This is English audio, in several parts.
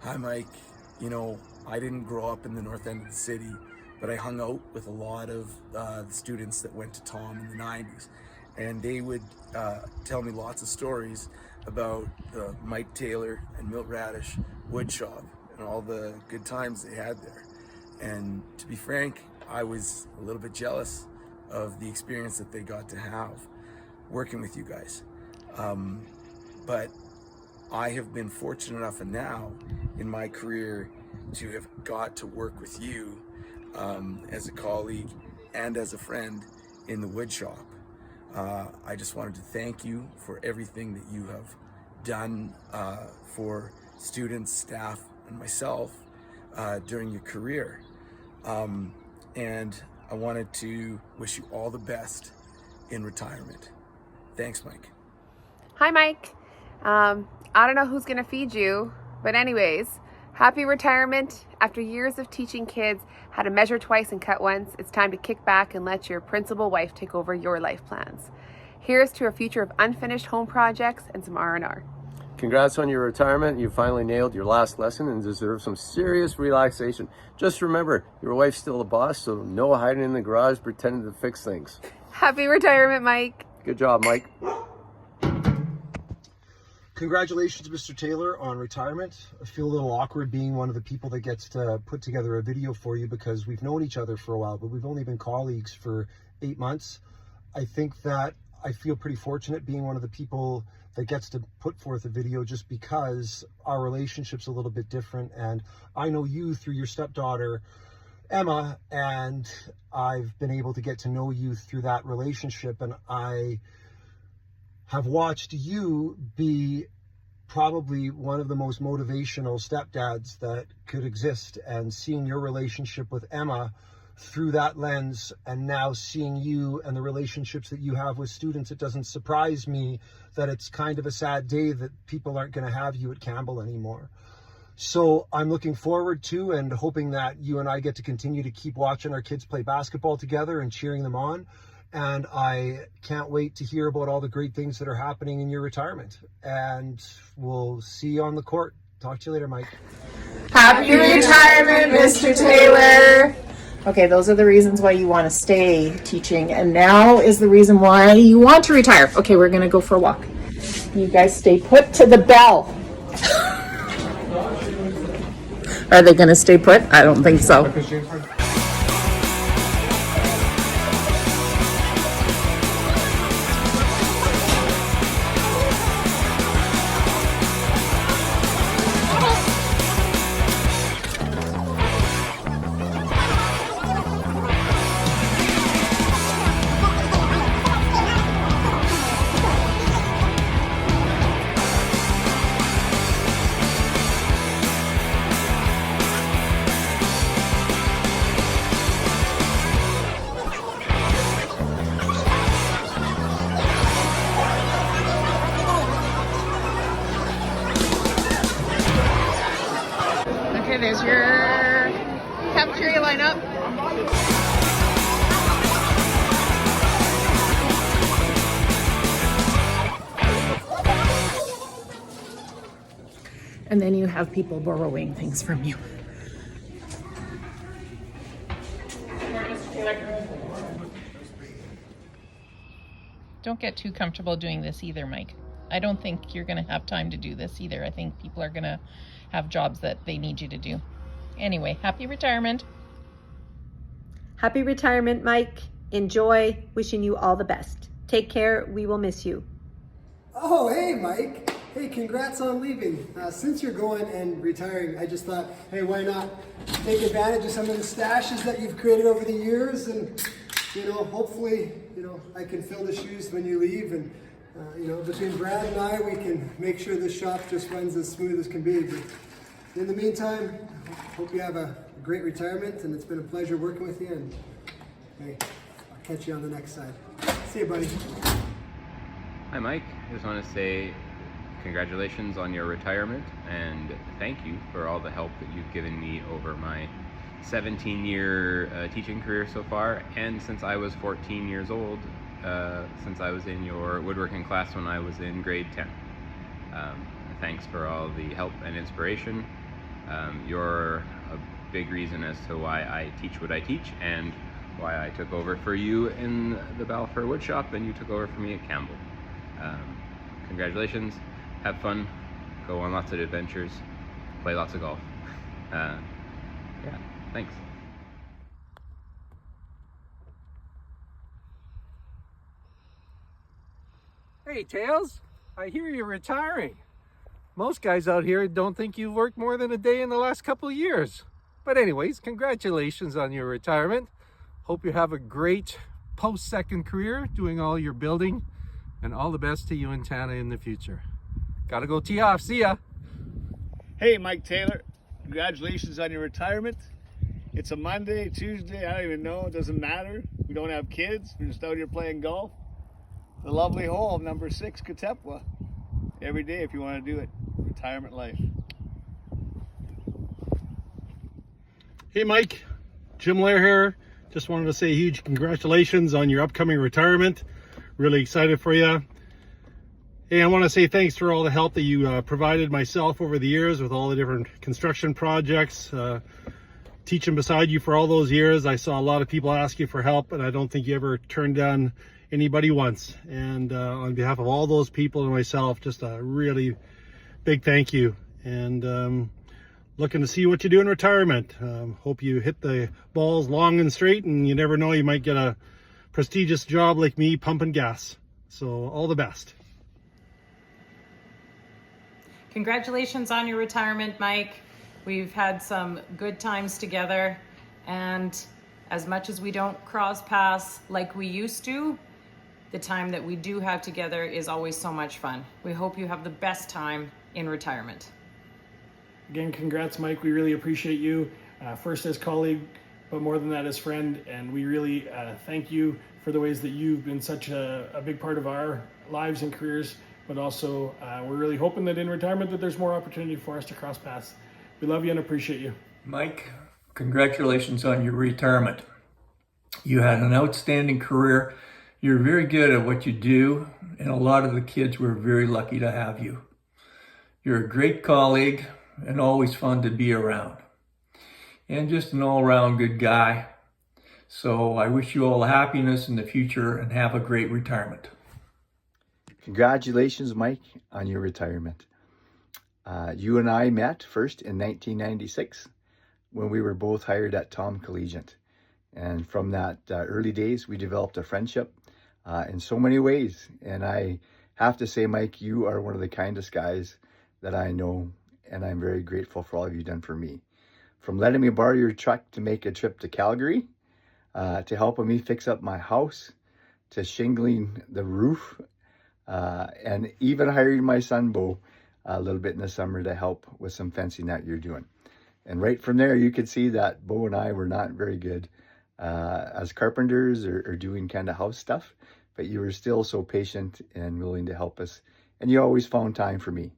Hi, Mike. I didn't grow up in the north end of the city, but I hung out with a lot of the students that went to Tom in the 90s. And they would tell me lots of stories about the Mike Taylor and Milt Radish wood shop and all the good times they had there. And to be frank, I was a little bit jealous of the experience that they got to have working with you guys. But I have been fortunate enough and now in my career to have got to work with you as a colleague and as a friend in the wood shop. I just wanted to thank you for everything that you have done for students, staff, and myself during your career. And I wanted to wish you all the best in retirement. Thanks, Mike. Hi, Mike. I don't know who's gonna feed you, but anyways, happy retirement. After years of teaching kids how to measure twice and cut once, it's time to kick back and let your principal wife take over your life plans. Here's to a future of unfinished home projects and some R&R. Congrats on your retirement. You finally nailed your last lesson and deserve some serious relaxation. Just remember, your wife's still the boss, so no hiding in the garage pretending to fix things. Happy retirement, Mike. Good job, Mike. Congratulations, Mr. Taylor, on retirement. I feel a little awkward being one of the people that gets to put together a video for you because we've known each other for a while, but we've only been colleagues for 8 months. I think that I feel pretty fortunate being one of the people that gets to put forth a video just because our relationship's a little bit different. And I know you through your stepdaughter, Emma, and I've been able to get to know you through that relationship. And I have watched you be probably one of the most motivational stepdads that could exist, and seeing your relationship with Emma through that lens, and now seeing you and the relationships that you have with students, it doesn't surprise me that it's kind of a sad day that people aren't going to have you at Campbell anymore. So I'm looking forward to and hoping that you and I get to continue to keep watching our kids play basketball together and cheering them on. And I can't wait to hear about all the great things that are happening in your retirement. And we'll see you on the court. Talk to you later, Mike. Happy retirement, Mr. Taylor. Okay, those are the reasons why you want to stay teaching, and now is the reason why you want to retire. Okay, we're going to go for a walk. You guys stay put to the bell. Are they going to stay put? I don't think so. Okay, there's your cafeteria lineup. And then you have people borrowing things from you. Don't get too comfortable doing this either, Mike. I don't think you're going to have time to do this either. I think people are going to have jobs that they need you to do. Anyway, happy retirement. Happy retirement, Mike. Enjoy. Wishing you all the best. Take care. We will miss you. Oh, hey, Mike. Hey, congrats on leaving. Since you're going and retiring, I just thought, hey, why not take advantage of some of the stashes that you've created over the years, and, hopefully, I can fill the shoes when you leave, and, between Brad and I, we can make sure this shop just runs as smooth as can be. But in the meantime, hope you have a great retirement, and it's been a pleasure working with you, and hey, I'll catch you on the next side. See you, buddy. Hi, Mike. I just want to say congratulations on your retirement, and thank you for all the help that you've given me over my 17-year teaching career so far, and since I was 14 years old, since I was in your woodworking class when I was in grade 10. Thanks for all the help and inspiration, You're a big reason as to why I teach what I teach and why I took over for you in the Balfour Woodshop and you took over for me at Campbell. Congratulations, have fun, go on lots of adventures, play lots of golf. Yeah, thanks. Hey, Tails, I hear you're retiring. Most guys out here don't think you've worked more than a day in the last couple of years. But anyways, congratulations on your retirement. Hope you have a great post-second career doing all your building, and all the best to you and Tana in the future. Gotta go tee off, see ya. Hey, Mike Taylor, congratulations on your retirement. It's a Monday, Tuesday, I don't even know, it doesn't matter. We don't have kids, we're just out here playing golf. The lovely hole, number 6, Katepwa. Every day if you want to do it. Retirement life. Hey Mike, Jim Lair here. Just wanted to say huge congratulations on your upcoming retirement. Really excited for you. Hey, I want to say thanks for all the help that you provided myself over the years with all the different construction projects. Teaching beside you for all those years, I saw a lot of people ask you for help, and I don't think you ever turned down anybody once. And on behalf of all those people and myself, just a really big thank you. And looking to see what you do in retirement. Hope you hit the balls long and straight, and you never know, you might get a prestigious job like me pumping gas. So all the best. Congratulations on your retirement, Mike. We've had some good times together, and as much as we don't cross paths like we used to, the time that we do have together is always so much fun. We hope you have the best time in retirement. Again, congrats, Mike. We really appreciate you, first as colleague, but more than that as friend. And we really thank you for the ways that you've been such a big part of our lives and careers, but also we're really hoping that in retirement that there's more opportunity for us to cross paths. We love you and appreciate you. Mike, congratulations on your retirement. You had an outstanding career. You're very good at what you do, and a lot of the kids were very lucky to have you. You're a great colleague and always fun to be around. And just an all-around good guy. So I wish you all happiness in the future and have a great retirement. Congratulations, Mike, on your retirement. You and I met first in 1996 when we were both hired at Tom Collegiate. And from that early days, we developed a friendship in so many ways. And I have to say, Mike, you are one of the kindest guys that I know, and I'm very grateful for all you've done for me. From letting me borrow your truck to make a trip to Calgary, to helping me fix up my house, to shingling the roof, and even hiring my son, Bo, a little bit in the summer to help with some fencing that you're doing. And right from there, you could see that Bo and I were not very good as carpenters or doing kind of house stuff, but you were still so patient and willing to help us. And you always found time for me.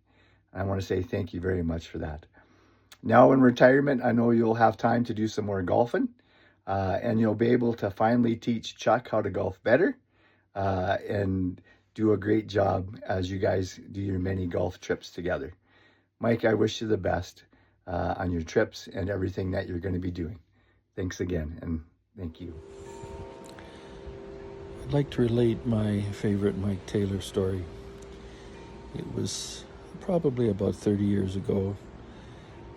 I want to say thank you very much for that. Now in retirement, I know you'll have time to do some more golfing, and you'll be able to finally teach Chuck how to golf better, and do a great job as you guys do your many golf trips together. Mike, I wish you the best on your trips and everything that you're going to be doing. Thanks again, and thank you. I'd like to relate my favorite Mike Taylor story. It was probably about 30 years ago,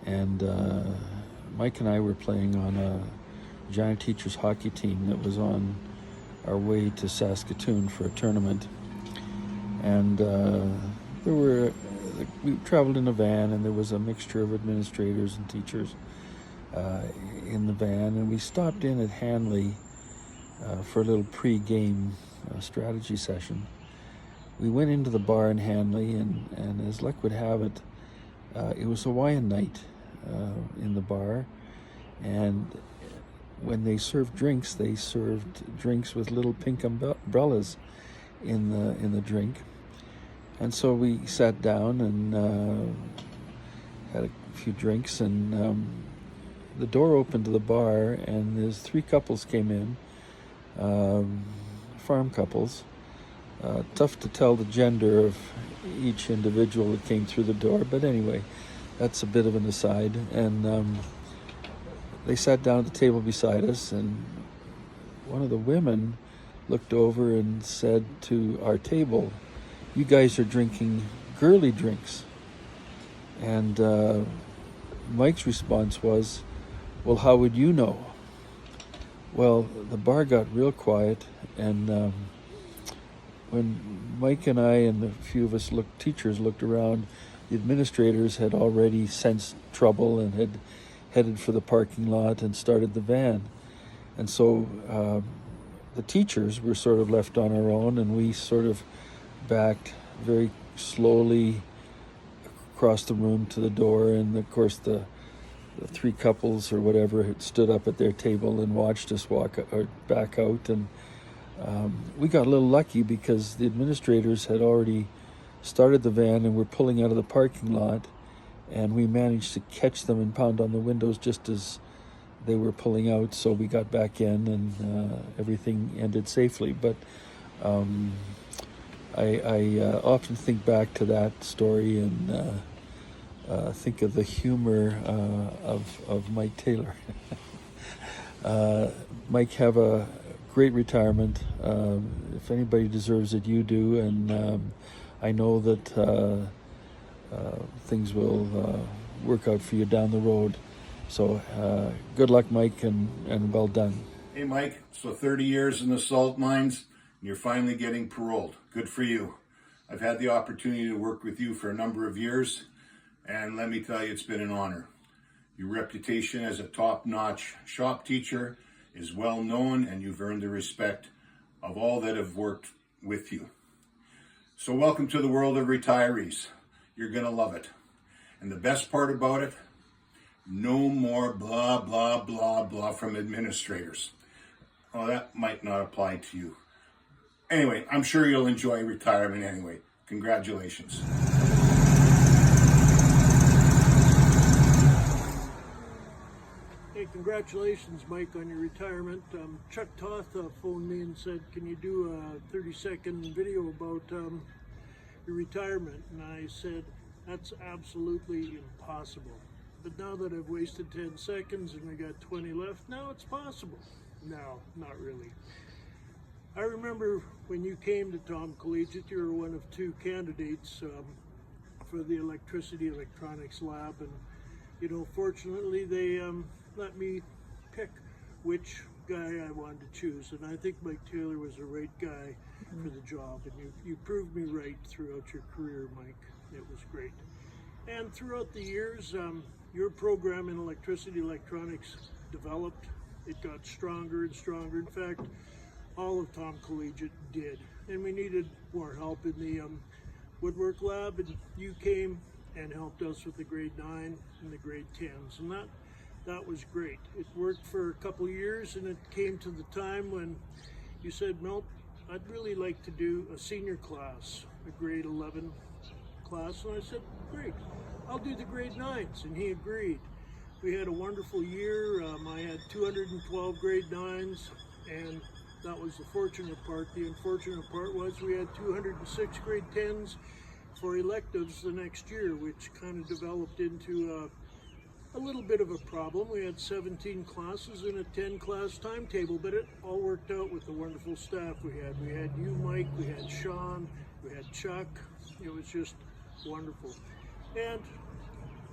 and Mike and I were playing on a Regina Teachers hockey team that was on our way to Saskatoon for a tournament. And we traveled in a van, and there was a mixture of administrators and teachers in the van, and we stopped in at Hanley for a little pre-game strategy session. We went into the bar in Hanley, and as luck would have it, it was Hawaiian night in the bar, and when they served drinks with little pink umbrellas in the drink. And so we sat down and had a few drinks, and the door opened to the bar, and there's 3 couples came in, farm couples. Tough to tell the gender of each individual that came through the door, but anyway, that's a bit of an aside. And they sat down at the table beside us, and one of the women looked over and said to our table, "You guys are drinking girly drinks." And Mike's response was, "Well, how would you know?" Well, the bar got real quiet, and when Mike and I and a few of us teachers looked around, the administrators had already sensed trouble and had headed for the parking lot and started the van. And so the teachers were sort of left on our own, and we sort of backed very slowly across the room to the door. And of course the three couples or whatever had stood up at their table and watched us back out. And we got a little lucky because the administrators had already started the van and were pulling out of the parking lot, and we managed to catch them and pound on the windows just as they were pulling out. So we got back in, and everything ended safely. But I often think back to that story and think of the humor of Mike Taylor. Mike, have a great retirement. If anybody deserves it, you do. And I know that things will work out for you down the road. So good luck, Mike, and well done. Hey, Mike, so 30 years in the salt mines, and you're finally getting paroled. Good for you. I've had the opportunity to work with you for a number of years, and let me tell you, it's been an honor. Your reputation as a top-notch shop teacher is well known, and you've earned the respect of all that have worked with you. So welcome to the world of retirees. You're gonna love it. And the best part about it, no more blah, blah, blah, blah from administrators. Oh, that might not apply to you. Anyway, I'm sure you'll enjoy retirement anyway. Congratulations. Hey, congratulations, Mike, on your retirement. Chuck Toth phoned me and said, "Can you do a 30-second video about your retirement?" And I said, "That's absolutely impossible. But now that I've wasted 10 seconds and we got 20 left, now it's possible." No, not really. I remember when you came to Tom Collegiate, you were one of two candidates for the electricity electronics lab, and you know, fortunately they let me pick which guy I wanted to choose, and I think Mike Taylor was the right guy for the job, and you proved me right throughout your career, Mike. It was great. And throughout the years, your program in electricity electronics developed. It got stronger and stronger. In fact, all of Tom Collegiate did. And we needed more help in the woodwork lab, and you came and helped us with the grade 9 and the grade 10s. And that was great. It worked for a couple years, and it came to the time when you said, "Milt, I'd really like to do a senior class, a grade 11 class." And I said, "Great, I'll do the grade 9s." And he agreed. We had a wonderful year. I had 212 grade 9s, and that was the fortunate part. The unfortunate part was we had 206 grade 10s for electives the next year, which kind of developed into a little bit of a problem. We had 17 classes in a 10-class timetable, but it all worked out with the wonderful staff we had. We had you, Mike, we had Sean, we had Chuck. It was just wonderful. And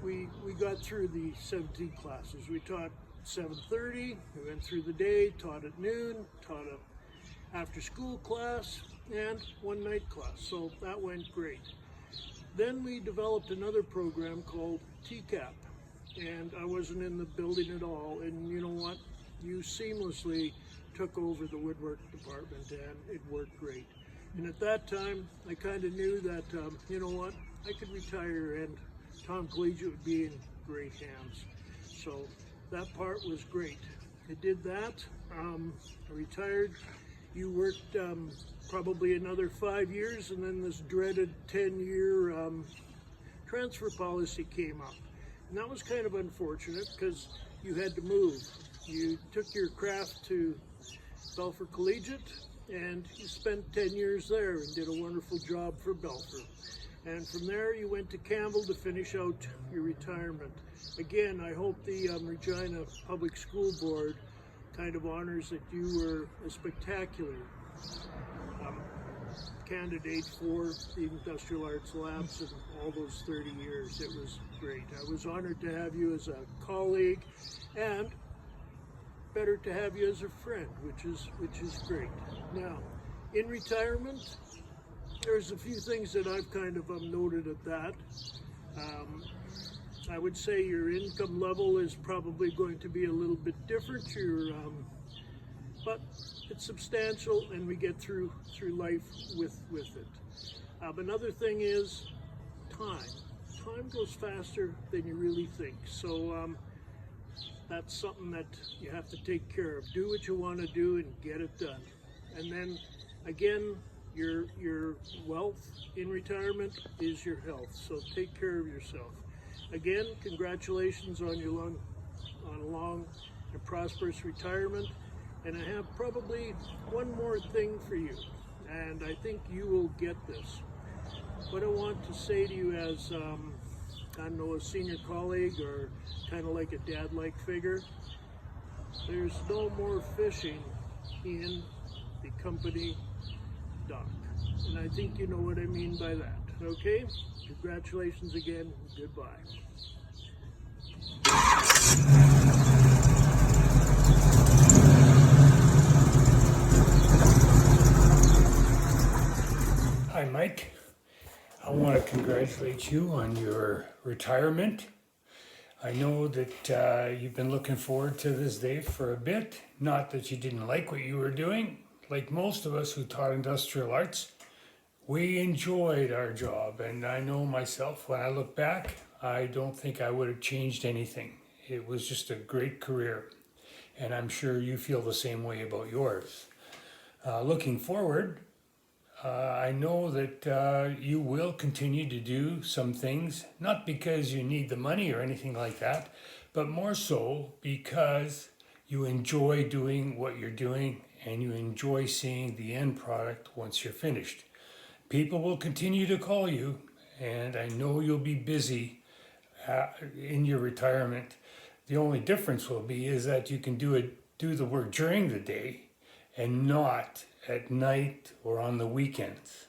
we got through the 17 classes. We taught 7:30, we went through the day, taught at noon, taught a after-school class, and one night class. So that went great. Then we developed another program called TCAP, and I wasn't in the building at all. And you know what? You seamlessly took over the woodwork department, and it worked great. And at that time, I kind of knew that, you know what? I could retire, and Tom Collegiate would be in great hands. So that part was great. I did that. I retired. You worked probably another 5 years, and then this dreaded 10-year transfer policy came up. And that was kind of unfortunate because you had to move. You took your craft to Belfort Collegiate, and you spent 10 years there and did a wonderful job for Belfort. And from there, you went to Campbell to finish out your retirement. Again, I hope the Regina Public School Board kind of honors that you were a spectacular candidate for the Industrial Arts Labs in all those 30 years. It was great. I was honored to have you as a colleague, and better to have you as a friend, which is great. Now, in retirement, there's a few things that I've kind of noted at that. I would say your income level is probably going to be a little bit different. But it's substantial, and we get through life with it. Another thing is time. Time goes faster than you really think. So that's something that you have to take care of. Do what you want to do and get it done. And then again, your wealth in retirement is your health. So take care of yourself. Again, congratulations on a long and prosperous retirement. And I have probably one more thing for you, and I think you will get this. What I want to say to you as, I don't know, a senior colleague or kind of like a dad-like figure, there's no more fishing in the company dock. And I think you know what I mean by that, okay? Congratulations again, goodbye. Hi, Mike. I want to congratulate you on your retirement. I know that you've been looking forward to this day for a bit. Not that you didn't like what you were doing. Like most of us who taught industrial arts, we enjoyed our job. And I know myself, when I look back, I don't think I would have changed anything. It was just a great career. And I'm sure you feel the same way about yours. Looking forward, I know that you will continue to do some things, not because you need the money or anything like that, but more so because you enjoy doing what you're doing and you enjoy seeing the end product once you're finished. People will continue to call you, and I know you'll be busy in your retirement. The only difference will be is that you can do the work during the day and not at night or on the weekends.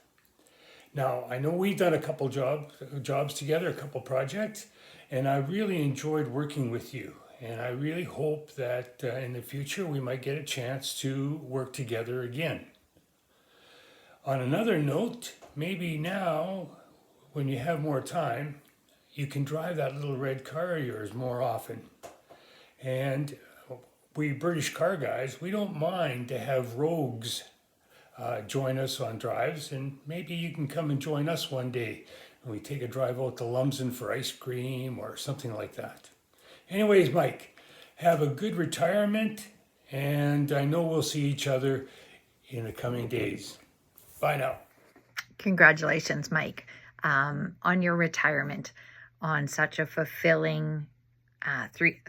Now, I know we've done a couple jobs together, a couple projects, and I really enjoyed working with you. And I really hope that in the future we might get a chance to work together again. On another note, maybe now, when you have more time, you can drive that little red car of yours more often. And we British car guys, we don't mind to have rogues join us on drives, and maybe you can come and join us one day and we take a drive out to Lumsden for ice cream or something like that. Anyways, Mike, have a good retirement, and I know we'll see each other in the coming days. Bye now. Congratulations, Mike, on your retirement, on such a fulfilling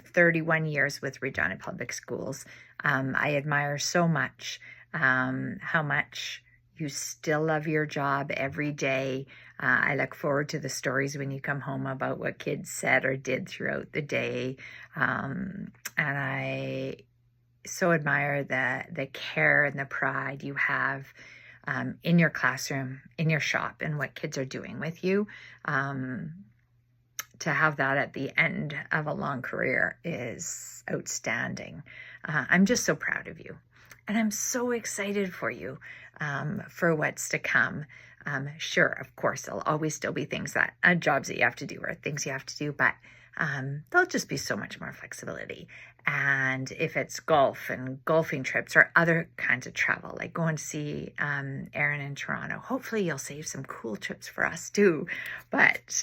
31 years with Regina Public Schools. I admire so much how much you still love your job every day. I look forward to the stories when you come home about what kids said or did throughout the day. And I so admire the care and the pride you have in your classroom, in your shop, and what kids are doing with you. To have that at the end of a long career is outstanding. I'm just so proud of you. And I'm so excited for you for what's to come. Sure, of course, there'll always still be things jobs that you have to do or things you have to do, but there'll just be so much more flexibility. And if it's golf and golfing trips or other kinds of travel, like going to see Aaron in Toronto, hopefully you'll save some cool trips for us too. But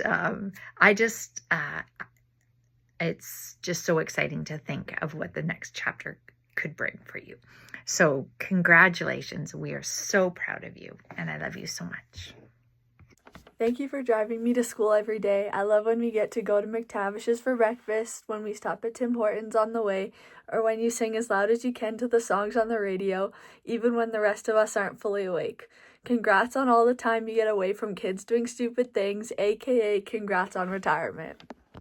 it's just so exciting to think of what the next chapter could bring for you. So congratulations. We are so proud of you, and I love you so much. Thank you for driving me to school every day. I love when we get to go to McTavish's for breakfast, when we stop at Tim Hortons on the way, or when you sing as loud as you can to the songs on the radio, even when the rest of us aren't fully awake. Congrats on all the time you get away from kids doing stupid things, aka congrats on retirement.